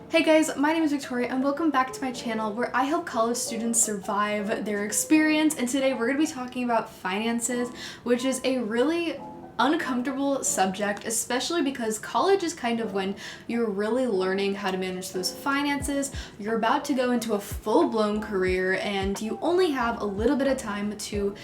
Hey guys, my name is Victoria and welcome back to my channel where I help college students survive their experience, and today we're going to be talking about finances, which is a really uncomfortable subject, especially because college is kind of when you're really learning how to manage those finances. You're about to go into a full-blown career and you only have a little bit of time to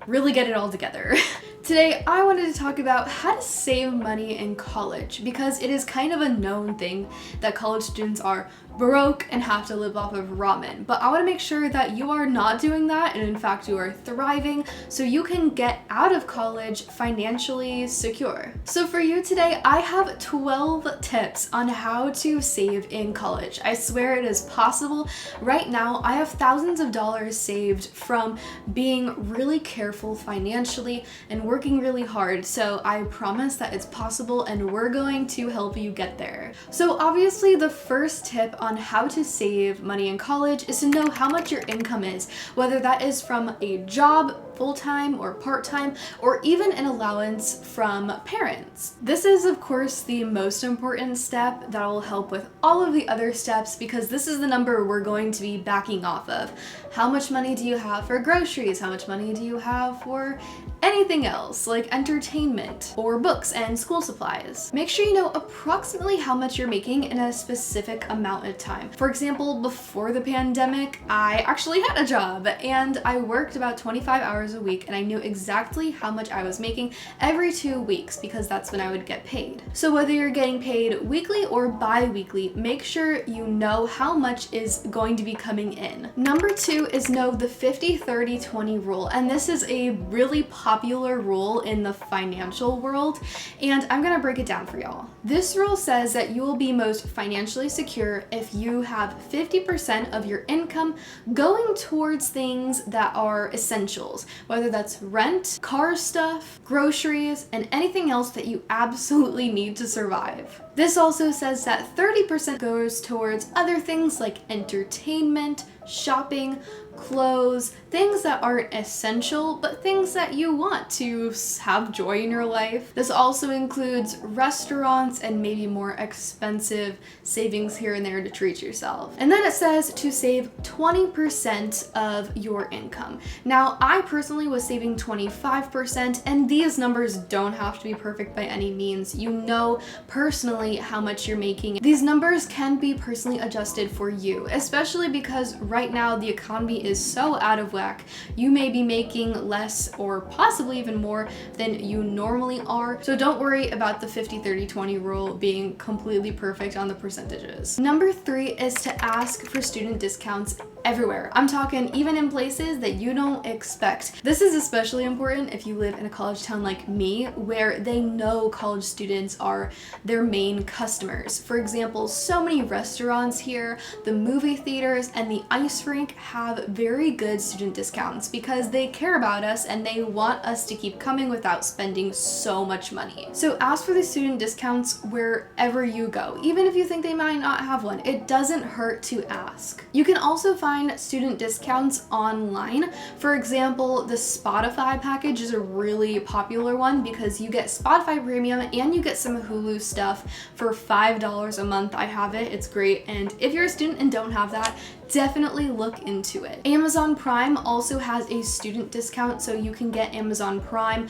really get it all together. Today, I wanted to talk about how to save money in college because it is kind of a known thing that college students are broke and have to live off of ramen. But I want to make sure that you are not doing that and in fact you are thriving so you can get out of college financially secure. So for you today, I have 12 tips on how to save in college. I swear it is possible. Right now, I have thousands of dollars saved from being really careful financially and working really hard. So I promise that it's possible and we're going to help you get there. So obviously the first tip on how to save money in college is to know how much your income is, whether that is from a job, full-time or part-time, or even an allowance from parents. This is of course the most important step that will help with all of the other steps because this is the number we're going to be backing off of. How much money do you have for groceries? How much money do you have for anything else like entertainment or books and school supplies? Make sure you know approximately how much you're making in a specific amount of time. For example, before the pandemic, I actually had a job and I worked about 25 hours a week and I knew exactly how much I was making every 2 weeks because that's when I would get paid. So whether you're getting paid weekly or bi-weekly, make sure you know how much is going to be coming in. Number 2 is know the 50-30-20 rule, and this is a really popular rule in the financial world, and I'm gonna break it down for y'all. This rule says that you will be most financially secure if you have 50% of your income going towards things that are essentials, whether that's rent, car stuff, groceries, and anything else that you absolutely need to survive. This also says that 30% goes towards other things like entertainment, shopping, clothes, things that aren't essential, but things that you want to have joy in your life. This also includes restaurants and maybe more expensive savings here and there to treat yourself. And then it says to save 20% of your income. Now, I personally was saving 25%, and these numbers don't have to be perfect by any means. You know personally how much you're making. These numbers can be personally adjusted for you, especially because right now the economy is so out of whack. You may be making less or possibly even more than you normally are. So don't worry about the 50-30-20 rule being completely perfect on the percentages. Number 3 is to ask for student discounts everywhere. I'm talking even in places that you don't expect. This is especially important if you live in a college town like me, where they know college students are their main customers. For example, so many restaurants here, the movie theaters, and the ice rink have very good student discounts because they care about us and they want us to keep coming without spending so much money. So ask for the student discounts wherever you go, even if you think they might not have one. It doesn't hurt to ask. You can also find student discounts online. For example, the Spotify package is a really popular one because you get Spotify Premium and you get some Hulu stuff for $5 a month. I have it, it's great. And if you're a student and don't have that, definitely look into it. Amazon Prime also has a student discount, so you can get Amazon Prime.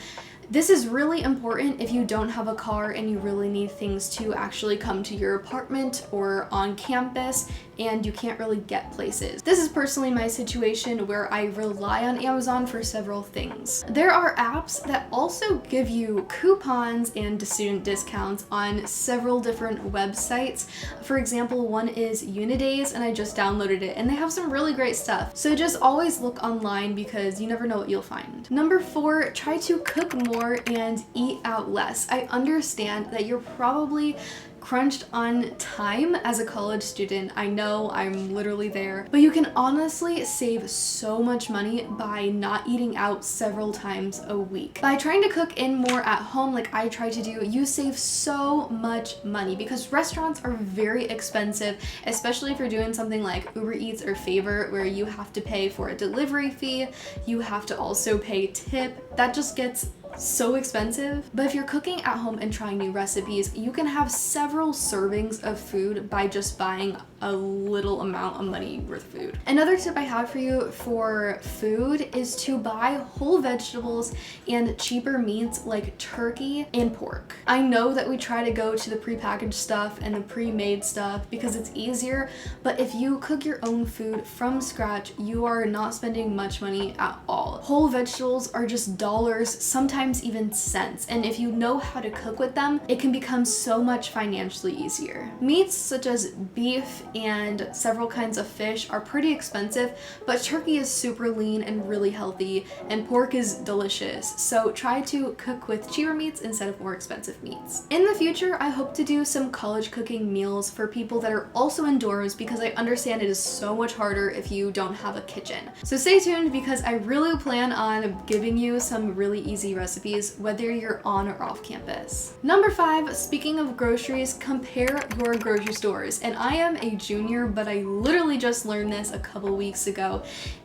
This is really important if you don't have a car and you really need things to actually come to your apartment or on campus and you can't really get places. This is personally my situation where I rely on Amazon for several things. There are apps that also give you coupons and student discounts on several different websites. For example, one is Unidays, and I just downloaded it and they have some really great stuff. So just always look online because you never know what you'll find. Number 4, try to cook more and eat out less. I understand that you're probably crunched on time as a college student. I know, I'm literally there, but you can honestly save so much money by not eating out several times a week. By trying to cook in more at home like I try to do, you save so much money because restaurants are very expensive, especially if you're doing something like Uber Eats or Favor where you have to pay for a delivery fee, you have to also pay tip. That just gets so expensive. But if you're cooking at home and trying new recipes, you can have several servings of food by just buying a little amount of money worth of food. Another tip I have for you for food is to buy whole vegetables and cheaper meats like turkey and pork. I know that we try to go to the prepackaged stuff and the pre-made stuff because it's easier, but if you cook your own food from scratch, you are not spending much money at all. Whole vegetables are just dollars, sometimes even cents, and if you know how to cook with them, it can become so much financially easier. Meats such as beef and several kinds of fish are pretty expensive, but turkey is super lean and really healthy, and pork is delicious, so try to cook with cheaper meats instead of more expensive meats. In the future, I hope to do some college cooking meals for people that are also indoors because I understand it is so much harder if you don't have a kitchen. So stay tuned because I really plan on giving you some really easy recipes whether you're on or off campus. Number 5, speaking of groceries, compare your grocery stores. And I am a junior, but I literally just learned this a couple weeks ago.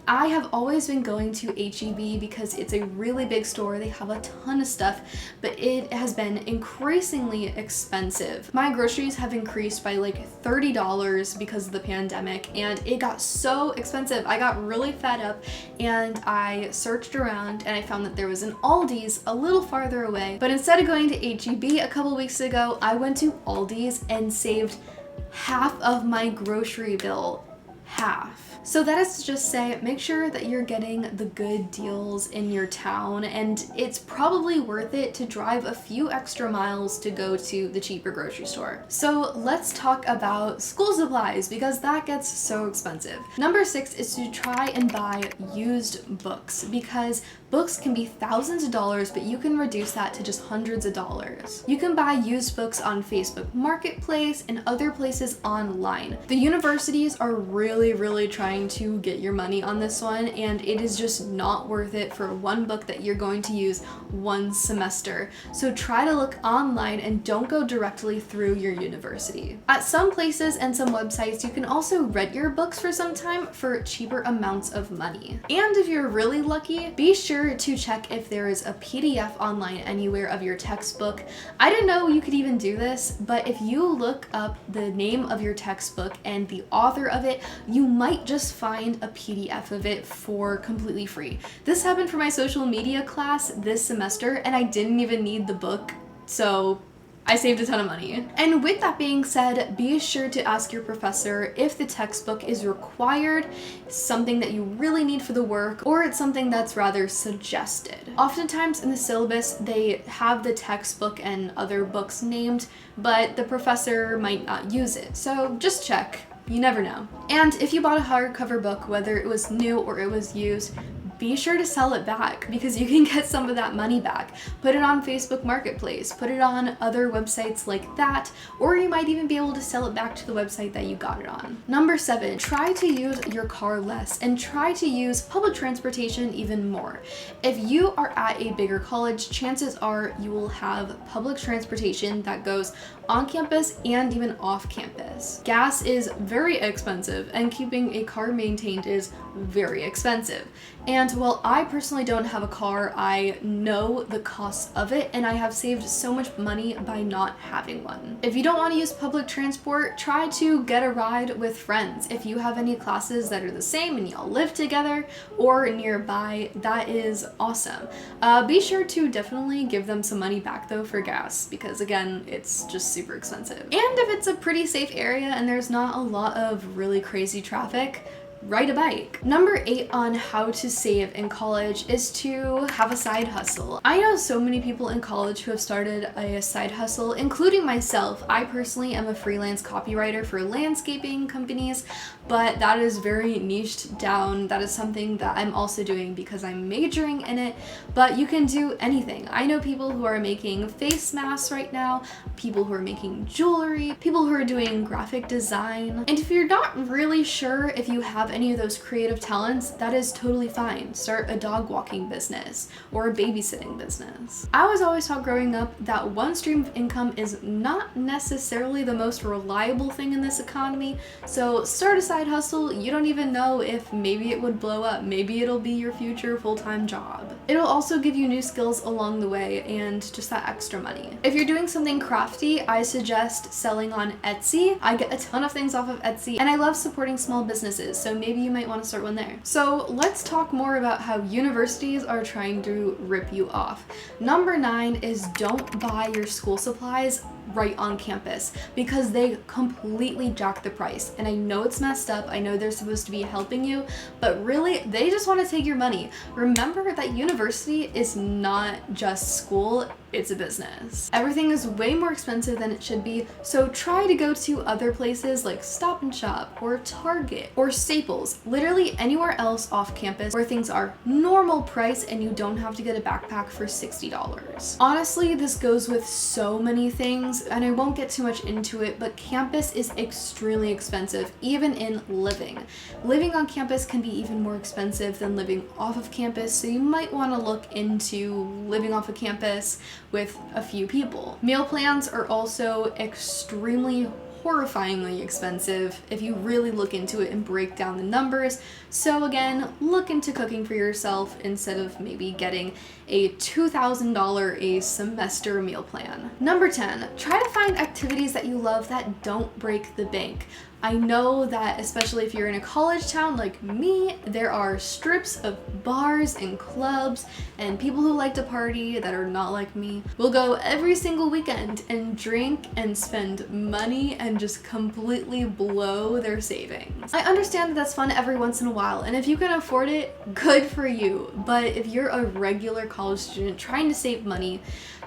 I have always been going to HEB because it's a really big store. They have a ton of stuff, but it has been increasingly expensive. My groceries have increased by like $30 because of the pandemic, and it got so expensive. I got really fed up and I searched around and I found that there was an Aldi's a little farther away. But instead of going to HEB a couple weeks ago, I went to Aldi's and saved half of my grocery bill. Half. So that is to just say, make sure that you're getting the good deals in your town, and it's probably worth it to drive a few extra miles to go to the cheaper grocery store. So let's talk about school supplies because that gets so expensive. Number 6 is to try and buy used books because books can be thousands of dollars, but you can reduce that to just hundreds of dollars. You can buy used books on Facebook Marketplace and other places online. The universities are really trying to get your money on this one, and it is just not worth it for one book that you're going to use one semester. So try to look online and don't go directly through your university. At some places and some websites, you can also rent your books for some time for cheaper amounts of money. And if you're really lucky, be sure to check if there is a PDF online anywhere of your textbook. I didn't know you could even do this, but if you look up the name of your textbook and the author of it, you might just find a PDF of it for completely free. This happened for my social media class this semester, and I didn't even need the book, so I saved a ton of money. And with that being said, be sure to ask your professor if the textbook is required, something that you really need for the work, or it's something that's rather suggested. Oftentimes in the syllabus, they have the textbook and other books named, but the professor might not use it. So just check. You never know. And if you bought a hardcover book, whether it was new or it was used, be sure to sell it back because you can get some of that money back. Put it on Facebook Marketplace, put it on other websites like that, or you might even be able to sell it back to the website that you got it on. Number 7, try to use your car less and try to use public transportation even more. If you are at a bigger college, chances are you will have public transportation that goes on campus and even off campus. Gas is very expensive and keeping a car maintained is very expensive. And while I personally don't have a car, I know the costs of it, and I have saved so much money by not having one. If you don't want to use public transport, try to get a ride with friends. If you have any classes that are the same and y'all live together or nearby, that is awesome. Be sure to definitely give them some money back though for gas, because again, it's just super expensive. And if it's a pretty safe area and there's not a lot of really crazy traffic, ride a bike. Number 8 on how to save in college is to have a side hustle. I know so many people in college who have started a side hustle, including myself. I personally am a freelance copywriter for landscaping companies, but that is very niched down. That is something that I'm also doing because I'm majoring in it, but you can do anything. I know people who are making face masks right now, people who are making jewelry, people who are doing graphic design. And if you're not really sure if you have any of those creative talents, that is totally fine. Start a dog walking business or a babysitting business. I was always taught growing up that one stream of income is not necessarily the most reliable thing in this economy, so start a side side hustle, you don't even know if maybe it would blow up. Maybe it'll be your future full-time job. It'll also give you new skills along the way and just that extra money. If you're doing something crafty, I suggest selling on Etsy. I get a ton of things off of Etsy and I love supporting small businesses, so maybe you might want to start one there. So let's talk more about how universities are trying to rip you off. Number 9 is don't buy your school supplies right on campus because they completely jack the price. And I know it's messed up. I know they're supposed to be helping you, but really they just want to take your money. Remember that university is not just school, it's a business. Everything is way more expensive than it should be, so try to go to other places like Stop and Shop or Target or Staples, literally anywhere else off campus where things are normal price and you don't have to get a backpack for $60. Honestly, this goes with so many things and I won't get too much into it, but campus is extremely expensive, even in living. Living on campus can be even more expensive than living off of campus, so you might want to look into living off of campus with a few people. Meal plans are also extremely horrifyingly expensive if you really look into it and break down the numbers. So again, look into cooking for yourself instead of maybe getting a $2,000 a semester meal plan. Number 10, try to find activities that you love that don't break the bank. I know that especially if you're in a college town like me, there are strips of bars and clubs and people who like to party that are not like me will go every single weekend and drink and spend money and just completely blow their savings. I understand that that's fun every once in a while, and if you can afford it, good for you. But if you're a regular college student trying to save money,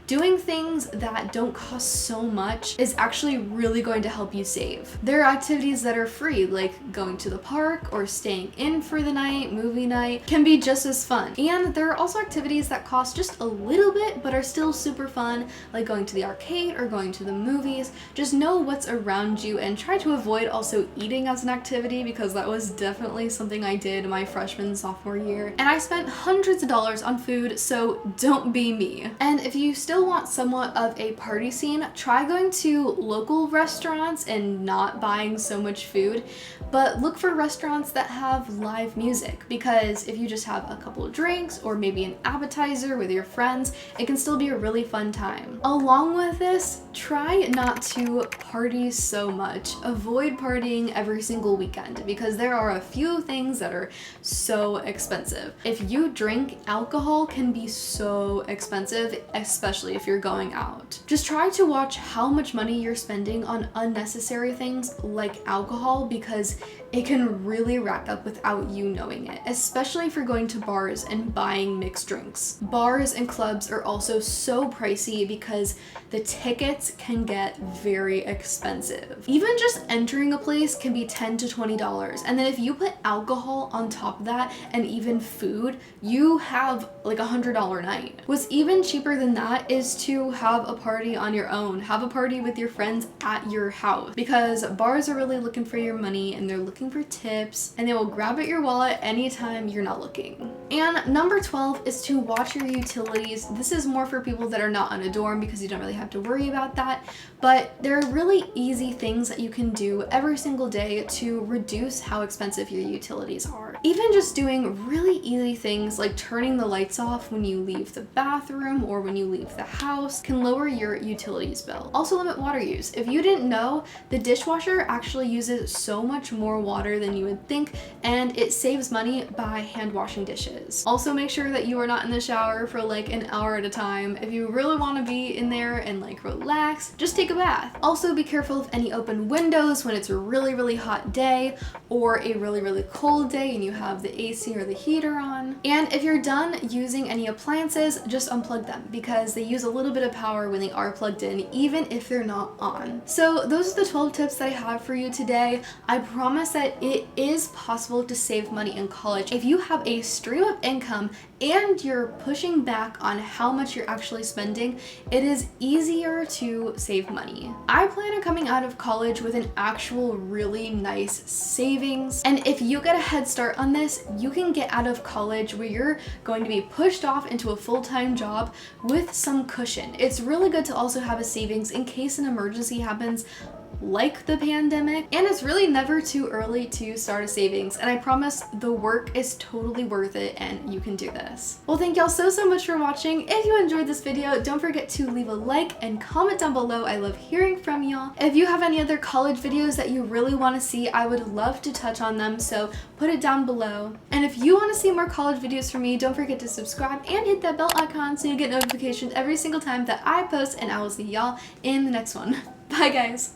doing things that don't cost so much is actually really going to help you save. There are activities that are free, like going to the park or staying in for the night, movie night, can be just as fun. And there are also activities that cost just a little bit but are still super fun, like going to the arcade or going to the movies. Just know what's around you and try to avoid also eating as an activity, because that was definitely something I did my freshman, sophomore year. And I spent hundreds of dollars on food, so don't be me. And if you still want somewhat of a party scene, try going to local restaurants and not buying so much food, but look for restaurants that have live music, because if you just have a couple of drinks or maybe an appetizer with your friends, it can still be a really fun time. Along with this, try not to party so much. Avoid partying every single weekend because there are a few things that are so expensive. If you drink, alcohol can be so expensive, especially if you're going out. Just try to watch how much money you're spending on unnecessary things like alcohol, because it can really rack up without you knowing it, especially if you're going to bars and buying mixed drinks. Bars and clubs are also so pricey because the tickets can get very expensive. Even just entering a place can be $10 to $20, and then if you put alcohol on top of that and even food, you have like $100 night. What's even cheaper than that is to have a party on your own. Have a party with your friends at your house, because bars are really looking for your money and they're looking for tips, and they will grab at your wallet anytime you're not looking. And number 12 is to watch your utilities. This is more for people that are not on a dorm because you don't really have to worry about that, but there are really easy things that you can do every single day to reduce how expensive your utilities are. Even just doing really easy things like turning the lights off when you leave the bathroom or when you leave the house can lower your utilities bill. Also limit water use. If you didn't know, the dishwasher actually uses so much more water than you would think, and it saves money by hand washing dishes. Also make sure that you are not in the shower for like an hour at a time. If you really want to be in there and like relax, just take a bath. Also be careful of any open windows when it's a really hot day or a really cold day and you have the AC or the heater on. And if you're done using any appliances, just unplug them because they use a little bit of power when they are plugged in, even if they're not on. So those are the 12 tips that I have for you today. I promise that it is possible to save money in college if you have a stream of income and you're pushing back on how much you're actually spending. It is easier to save money. I plan on coming out of college with an actual really nice savings, and if you get a head start on this, you can get out of college where you're going to be pushed off into a full-time job with some cushion. It's really good to also have a savings in case an emergency happens. like the pandemic, and it's really never too early to start a savings, and I promise the work is totally worth it and you can do this. Well, thank y'all so much for watching. If you enjoyed this video, don't forget to leave a like and comment down below. I love hearing from y'all. If you have any other college videos that you really want to see, I would love to touch on them, so put it down below. And if you want to see more college videos from me, don't forget to subscribe and hit that bell icon so you get notifications every single time that I post, and I will see y'all in the next one. Bye guys!